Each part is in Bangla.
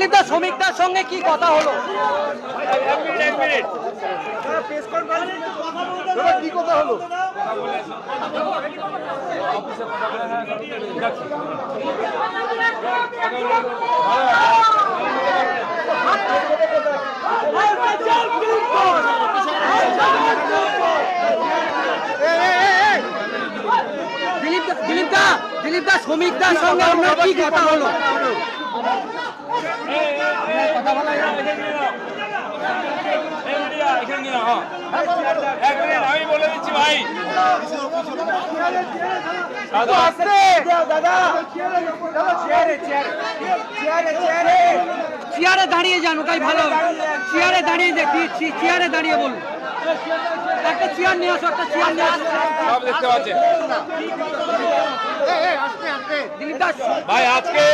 দিলীপ দা শ্রমিকদের সঙ্গে কি কথা হলো? কি কথা হলো? দিলীপ দা শ্রমিকদের সঙ্গে আপনার কি কথা হলো? আমি বলে দিচ্ছি ভাই, চেয়ারে দাঁড়িয়ে যান, ওটাই ভালো। চেয়ারে দাঁড়িয়ে দেখি, চেয়ারে দাঁড়িয়ে বলুন। একটা চেয়ার নিয়ে আসো, একটা চেয়ার নিয়ে আসো। সব দেখতে পাচ্ছেন দিলীপ দাস ভাই। আজকে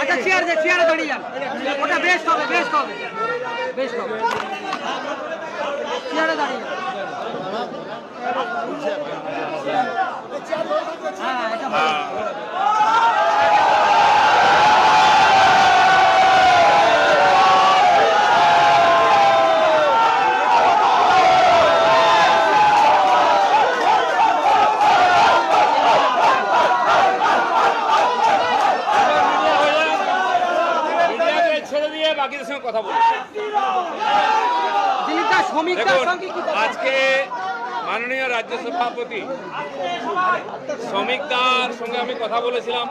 একটা চেয়ারে দাঁড়িয়ে যান, ওটা বেস্ট হবে, বেস্ট হবে, বেস্ট হবে। চেয়ারে দাঁড়িয়ে যান। হ্যাঁ, এটা ভালো। ছেড়ে দিয়ে বাকিদের সঙ্গে কথা বলি। দিলীপ দাস শ্রমিকদের সঙ্গে কি কথা? আজকে মাননীয় রাজ্য সভাপতি শ্রমিকদার সঙ্গে আমি কথা বলেছিলাম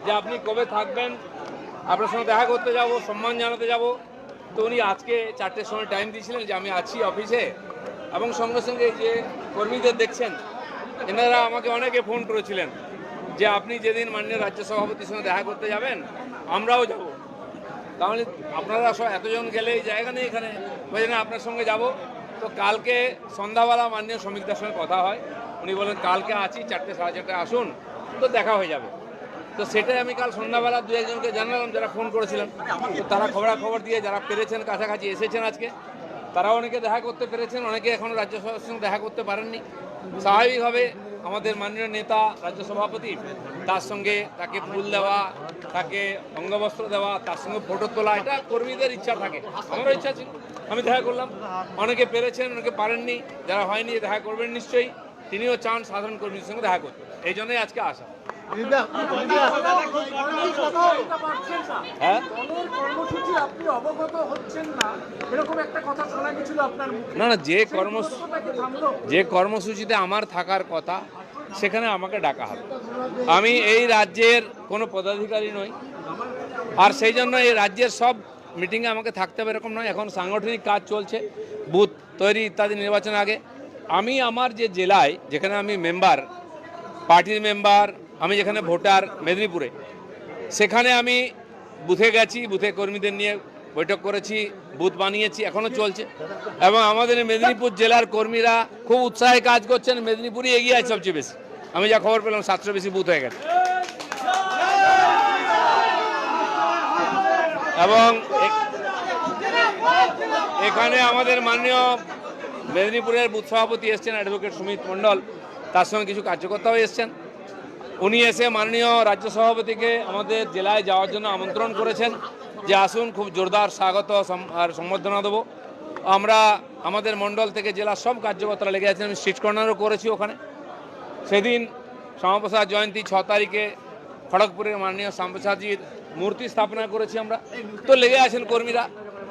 যে আপনি কবে থাকবেন, আপনার সঙ্গে দেখা করতে যাব, সম্মান জানাতে যাব। তো উনি আজকে 4টের সময় টাইম দিয়েছিলেন যে আমি আছি অফিসে, এবং সঙ্গে সঙ্গে যে কর্মীদের দেখছেন এনারা আমাকে অনেকে ফোন করেছিলেন যে আপনি যেদিন মাননীয় রাজ্য সভাপতির সঙ্গে দেখা করতে যাবেন আমরাও যাব। তাহলে আপনারা সব এতজন গেলে এই জায়গা নেই এখানে, ওই জন্য আপনার সঙ্গে যাব। তো কালকে সন্ধ্যাবেলা মাননীয় শ্রমিকদের সঙ্গে কথা হয়, উনি বলেন কালকে আছি 4টে সাড়ে 4টে আসুন, তো দেখা হয়ে যাবে। তো সেটাই আমি কাল সন্ধ্যাবেলা দু একজনকে জানালাম যারা ফোন করেছিলেন। তো তারা খবরাখবর দিয়ে যারা পেরেছেন কাছাকাছি এসেছেন আজকে, তারাও অনেকে দেখা করতে পেরেছেন, অনেকে এখনও রাজ্য সভার সঙ্গে দেখা করতে পারেননি। স্বাভাবিকভাবে আমাদের মাননীয় নেতা রাজ্য সভাপতি, তার সঙ্গে তাকে ফুল দেওয়া, তাকে অঙ্গবস্ত্র দেওয়া, তার সঙ্গে ফটো তোলা, এটা কর্মীদের ইচ্ছা থাকে, আমারও ইচ্ছা ছিল, আমি দেখা করলাম। অনেকে পেরেছেন, অনেকে পারেননি, যারা হয়নি দেখা করবেন নিশ্চয়ই। তিনিও চান সাধারণ কর্মীদের সঙ্গে দেখা করতে, এই জন্যই আজকে আসা। হ্যাঁ, না না, যে কর্মসূচিতে আমার থাকার কথা সেখানে আমাকে ডাকা হবে। আমি এই রাজ্যের কোনো পদাধিকারী নই, আর সেই জন্য এই রাজ্যের সব মিটিংয়ে আমাকে থাকতে হবে এরকম নয়। এখন সাংগঠনিক কাজ চলছে, বুথ তৈরি ইত্যাদি, নির্বাচন আগে। আমি আমার যে জেলায় যেখানে আমি মেম্বার, পার্টির মেম্বার, আমি যেখানে ভোটার মেদিনীপুরে, সেখানে আমি বুথে গেছি, বুথে কর্মীদের নিয়ে বৈঠক করেছি, বুথ বানিয়েছি, এখনও চলছে। এবং আমাদের মেদিনীপুর জেলার কর্মীরা খুব উৎসাহে কাজ করছেন, মেদিনীপুরই এগিয়ে আছে সবচেয়ে বেশি। আমি যা খবর পেলাম 700 বেশি বুথ হয়ে গেছে। এবং এখানে আমাদের মাননীয় মেদিনীপুরের বুথ সভাপতি এসছেন অ্যাডভোকেট সুমিত মণ্ডল, তার সঙ্গে কিছু কার্যকর্তাও এসছেন। উনি এসে মাননীয় রাজ্য সভাপতিকে আমাদের জেলায় যাওয়ার জন্য আমন্ত্রণ করেছেন যে আসুন, খুব জোরদার স্বাগত আর সম্বর্ধনা দেবো। আমরা আমাদের মণ্ডল থেকে জেলার সব কার্যকর্তারা লেগে আছেন, আমি স্ট্রিট কর্নারও করেছি ওখানে। সেদিন শ্যামাপ্রসাদ জয়ন্তী 6 তারিখে খড়গপুরের মাননীয় শ্যামাপ্রসাদজির মূর্তি স্থাপনা করেছি আমরা। তো লেগে আছেন কর্মীরা।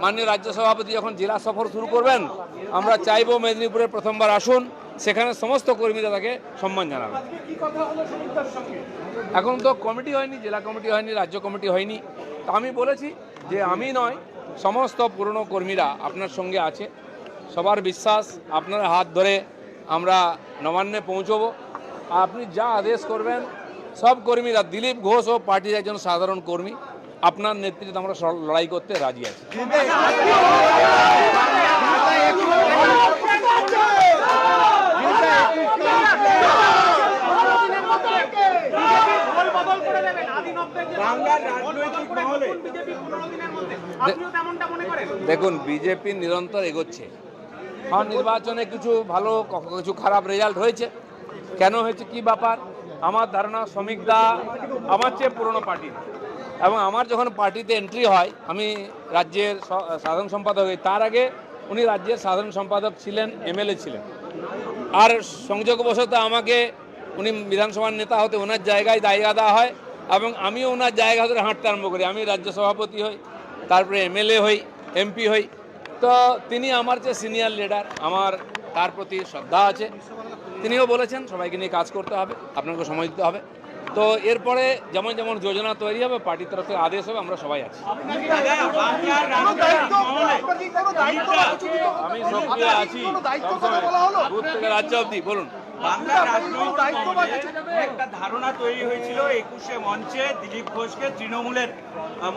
মাননীয় রাজ্য সভাপতি যখন জেলা সফর শুরু করবেন, আমরা চাইবো মেদিনীপুরে প্রথমবার আসুন, সেখানে সমস্ত কর্মীরা তাকে সম্মান জানাবে। এখন তো কমিটি হয়নি, জেলা কমিটি হয়নি, রাজ্য কমিটি হয়নি। তা আমি বলেছি যে আমি নয়, সমস্ত পুরনো কর্মীরা আপনার সঙ্গে আছে, সবার বিশ্বাস আপনার হাত ধরে আমরা নবান্নে পৌঁছবো। আপনি যা আদেশ করবেন, সব কর্মীরা, দিলীপ ঘোষ ও পার্টির একজন সাধারণ কর্মী, আপনার নেতৃত্বে আমরা লড়াই করতে রাজি আছি। দেখুন, বিজেপি নিরন্তর এগোচ্ছে। নির্বাচনে কিছু ভালো কিছু খারাপ রেজাল্ট হয়েছে, কেন হয়েছে, কি ব্যাপার, আমার ধারণা শ্রমিক দা আমার চেয়ে পুরনো পার্টি, এবং আমার যখন পার্টিতে এন্ট্রি হয় আমি রাজ্যের সাধারণ সম্পাদক হই, তার আগে উনি রাজ্যের সাধারণ সম্পাদক ছিলেন, এমএলএ ছিলেন। আর সংযোগবশত আমাকে উনি বিধানসভার নেতা হতে ওনার জায়গায় জায়গা দেওয়া হয়, এবং আমিও ওনার জায়গা ধরে হাঁটতে আরম্ভ করি। আমি রাজ্য সভাপতি হই, তারপরে এমএলএ হই, এমপি হই। তো তিনি আমার যে সিনিয়র লিডার, আমার তার প্রতি শ্রদ্ধা আছে। তিনিও বলেছেন সবাইকে নিয়ে কাজ করতে হবে, আপনাকে সময় দিতে হবে। তো এরপরে যেমন যেমন যোজনা তৈরি হবে, পার্টির তরফ থেকে আদেশ হবে, আমরা সবাই আছি। আমি সক্রিয় আছি সবসময়, বুথ থেকে রাজ্য অবধি। বলুন। বাংলার রাজনৈতিক মহলে একটা ধারণা তৈরি হয়েছিল 21শে মঞ্চে দিলীপ ঘোষকে তৃণমূলের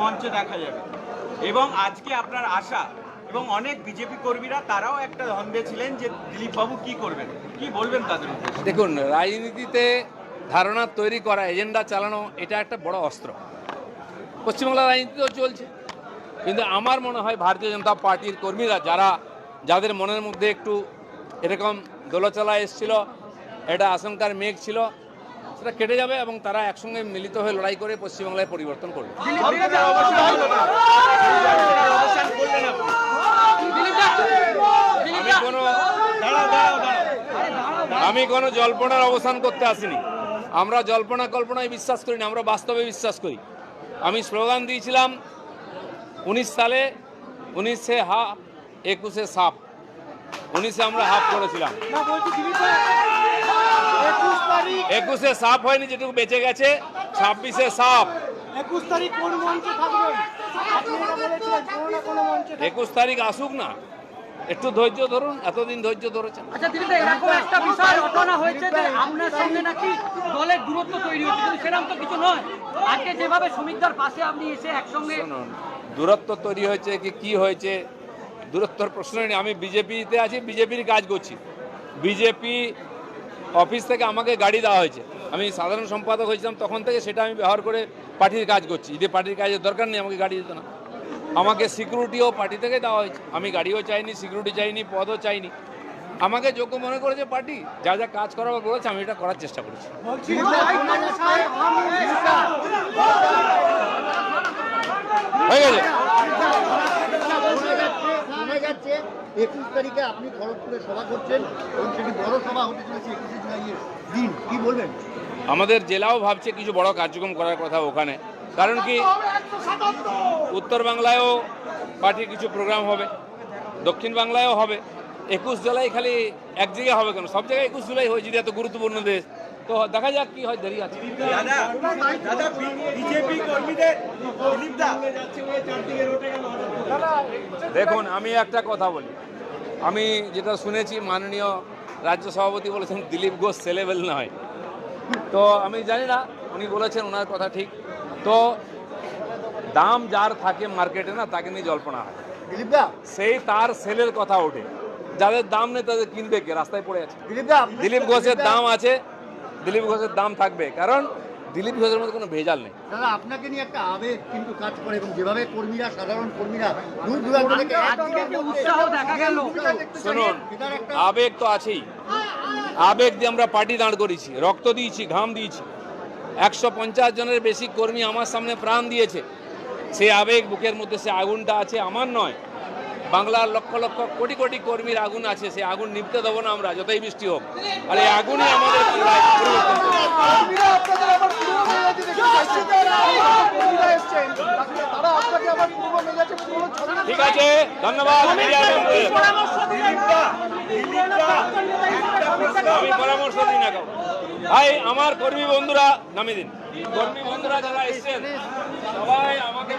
মঞ্চে দেখা যাবে, এবং আজকে আপনার আশা এবং অনেক বিজেপি কর্মীরা তারাও একটা দ্বন্দ্বে ছিলেন যে দিলীপ বাবু কি করবেন, কি বলবেন তাদের উদ্দেশ্যে? দেখুন, রাজনীতিতে ধারণা তৈরি করা, এজেন্ডা চালানো, এটা একটা বড় অস্ত্র। পশ্চিমবাংলার রাজনীতিতেও চলছে, কিন্তু আমার মনে হয় ভারতীয় জনতা পার্টির কর্মীরা যাদের মনের মধ্যে একটু এরকম দোলচলা এসেছিল, এটা আশঙ্কার মেঘ ছিল, সেটা কেটে যাবে এবং তারা একসঙ্গে মিলিত হয়ে লড়াই করে পশ্চিমবাংলায় পরিবর্তন করবে। আমি কোনো জল্পনার অবসান করতে আসিনি। আমরা জল্পনা কল্পনায় বিশ্বাস করি না, আমরা বাস্তবে বিশ্বাস করি। আমি স্লোগান দিয়েছিলাম 19 সালে 19-এ হাফ, 21-এ সাপ। 19-এ আমরা হাফ করেছিলাম, 21-এ সাপ হয়নি, যেটুকু বেঁচে গেছে 26-এ সাপ। 21 তারিখ কোন মঞ্চে থাকবেন? আপনি এটা বলেছিলেন কোন মঞ্চে? 21 তারিখ আসুক না, একটু ধৈর্য ধরুন, এতদিন ধৈর্য ধরেছেন। আচ্ছা দিলীপ দা, এরকম একটা বিষয় রটনা হয়েছে যে আপনার সঙ্গে নাকি দলের দূরত্ব তৈরি হচ্ছে, কিন্তু সেরকম তো কিছু নয়। আজকে যেভাবে শ্রমিকদের পাশে আপনি এসে একসঙ্গে, শুনুন, দূরত্ব তৈরি হয়েছে কি হয়েছে, দূরত্বর প্রশ্ন নেই। আমি বিজেপিতে আছি, বিজেপির কাজ করছি। বিজেপি অফিস থেকে আমাকে গাড়ি দেওয়া হয়েছে, আমি সাধারণ সম্পাদক হয়েছিলাম তখন থেকে, সেটা আমি ব্যবহার করে পার্টির কাজ করছি। যদি পার্টির কাজের দরকার নেই, আমাকে গাড়ি দিত না। আমাকে সিকিউরিটিও পার্টি থেকে দেওয়া হয়েছে, আমি গাড়িও চাইনি, সিকিউরিটি চাইনি, পদও চাইনি। আমাকে যোগ্য মনে করেছে পার্টি, যা যা কাজ করার বলেছে আমি এটা করার চেষ্টা করেছি। হয়ে গেছে। শোনা যাচ্ছে 21 তারিখে আপনি খড়গপুরে সভা করছেন এবং সেটি বড় সভা হতে চলেছে 21শে জুলাইয়ের দিন, কি বলবেন? আমাদের জেলাও ভাবছে কিছু বড় কার্যক্রম করার কথা ওখানে, কারণ কি উত্তর বাংলায়ও পার্টির কিছু প্রোগ্রাম হবে, দক্ষিণ বাংলায়ও হবে। 21 জুলাই খালি এক জায়গায় হবে কেন, সব জায়গায় 21 জুলাই হয়েছে, এত গুরুত্বপূর্ণ দেশ। তো দেখা যাক কি হয়, দেরি আছে। দাদা বিজেপি কর্মীদের দিলীপ দা দেখুন, আমি একটা কথা বলি, আমি যেটা শুনেছি মাননীয় রাজ্য সভাপতি বলেছেন দিলীপ ঘোষ সেলেবেল নয়। তো আমি জানি না, উনি বলেছেন, ওনার কথা ঠিক। তো দাম যার থাকে মার্কেটে না, তাকে নিয়ে জল্পনা হয়, দিলীপ দা, সেই তার সেলের কথা ওঠে। যাদের দাম নেই তাদের কিনবে কে, রাস্তায় পড়ে আছে। দিলীপ দা, দিলীপ ঘোষের দাম আছে, দিলীপ ঘোষের দাম থাকবে, কারণ দিলীপ ঘোষের মধ্যে কোনো ভেজাল নেই। দাদা আপনাকে নিয়ে একটা আবেগ কিন্তু কাজ করে এবং যেভাবে কর্মীরা, সাধারণ কর্মীরা দূর দূরান্ত থেকে একদিকে উৎসাহ দেখা গেল। শুনুন, আবেগ তো আছেই। আবেগ দিয়ে আমরা পার্টি দাঁড় করেছি, রক্ত দিয়েছি, ঘাম দিয়েছি। 150 জনের বেশি কর্মী আমার সামনে প্রাণ দিয়েছে। সেই আবেগ বুকের মধ্যে, সে আগুনটা আছে, আমার নয়, বাংলার লক্ষ লক্ষ কোটি কোটি কর্মীর আগুন আছে। সেই আগুন নিভতে দেবো না আমরা, যতই বৃষ্টি হোক। আর এই আগুনই আমাদের পরিবর্তন করবে। ঠিক আছে, ধন্যবাদ। আমি পরামর্শ দিই না কাউ ভাই, আমার কর্মী বন্ধুরা নামিয়ে দিন। কর্মী বন্ধুরা যারা এসছেন সবাই আমাকে